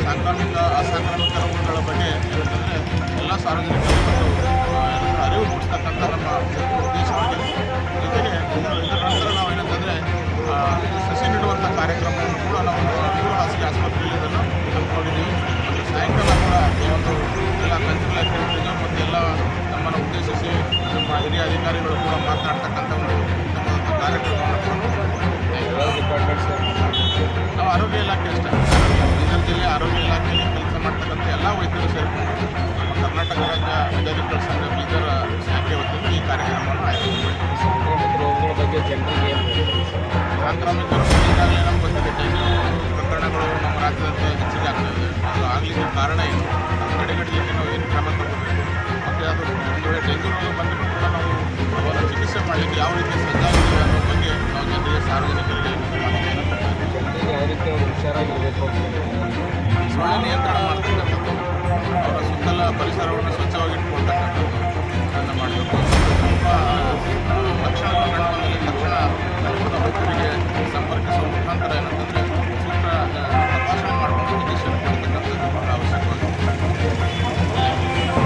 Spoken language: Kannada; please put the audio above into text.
ಸಾಂಕ್ರಾಮಿಕ ಅಸಾಂಕ್ರಾಮಿಕ ರೋಗಗಳ ಬಗ್ಗೆ ಏನಂತಂದರೆ ಎಲ್ಲ ಸಾರ್ವಜನಿಕರಿಗೆ ಒಂದು ಅರಿವು ಮೂಡಿಸ್ತಕ್ಕಂಥ ನಮ್ಮ ಉದ್ದೇಶವಾಗಿದೆ. ಜೊತೆಗೆ ಇದರ ನಂತರ ನಾವು ಏನಂತಂದರೆ ಸಸಿ ನೆಡುವಂಥ ಕಾರ್ಯಕ್ರಮವನ್ನು ಕೂಡ ನಾವು ಹಾಸಿಗೆ ಆಸ್ಪತ್ರೆಯಲ್ಲಿ ಇದನ್ನು ಹಮ್ಮಿಕೊಂಡಿದ್ದೀವಿ. ಮತ್ತು ಸಾಯಂಕಾಲ ಕೂಡ ಈ ಒಂದು ಎಲ್ಲ ಕಲ್ಚರಲ್ ಆ್ಯಕ್ಟಿವಿಟೀಸು ಮತ್ತು ಎಲ್ಲ ನಮ್ಮನ್ನು ಉದ್ದೇಶಿಸಿ ನಮ್ಮ ಹಿರಿಯ ಅಧಿಕಾರಿಗಳು ಕೂಡ ಮಾತನಾಡ್ತಕ್ಕಂಥ ಒಂದು ಉತ್ತಮವಾದ ಕಾರ್ಯಕ್ರಮವನ್ನು ನಾವು ಆರೋಗ್ಯ ಇಲಾಖೆ ಅಷ್ಟೇ ಬೀದರ್ ಜಿಲ್ಲೆ ಆರೋಗ್ಯ ಇಲಾಖೆಯಲ್ಲಿ ಕೆಲಸ ಮಾಡ್ತಕ್ಕಂಥ ಎಲ್ಲ ವೈದ್ಯರು ಸೇರಿಕೊಂಡು ನಮ್ಮ ಕರ್ನಾಟಕ ರಾಜ್ಯ ಮೆಡಿಕಲ್ ಸಂಘ ಬೀದರ್ ಶಾಖೆ ವತಿಯಿಂದ ಈ ಕಾರ್ಯಕ್ರಮವನ್ನು ರೋಗಗಳ ಬಗ್ಗೆ ಜನರಿಗೆ ಸಾಂಕ್ರಾಮಿಕ ರೋಗ ಈಗಾಗಲೇ ನಮ್ಮ ಗೊತ್ತಿದೆ ಡೈಲಿ ಪ್ರಕರಣಗಳು ನಮ್ಮ ರಾಜ್ಯದಂತೆ ಹೆಚ್ಚಿಗೆ ಆಗ್ತಾಯಿದೆ. ಅದು ಆಗಲಿಕ್ಕೆ ಕಾರಣ ಏನು, ತಡೆಗಟ್ಟಲಿಕ್ಕೆ ನಾವು ಏನು ಕ್ರಮ ತಗೋಬೇಕು, ಮತ್ತು ಅದು ಒಂದು ವೇಳೆ ಡೆಂಗ್ಯೂ ರೋಗ ಬಂದರೂ ಕೂಡ ನಾವು ಅವರ ಚಿಕಿತ್ಸೆ ಮಾಡಲಿಕ್ಕೆ ಯಾವ ರೀತಿ ಸಜ್ಜಾಗಿದ್ದೀವಿ ಅನ್ನೋ ಬಗ್ಗೆ ನಾವು ಜನರಿಗೆ ಸಾರ್ವಜನಿಕರಿಗೆ ಯಾವ ರೀತಿ ಅವರು ಹುಷಾರಾಗಿರಬೇಕು, ಸೊಳ್ಳೆ ನಿಯಂತ್ರಣ ಮಾಡ್ತಕ್ಕಂಥದ್ದು, ಅವರ ಸುತ್ತಲ ಪರಿಸರವನ್ನು ಸ್ವಚ್ಛವಾಗಿ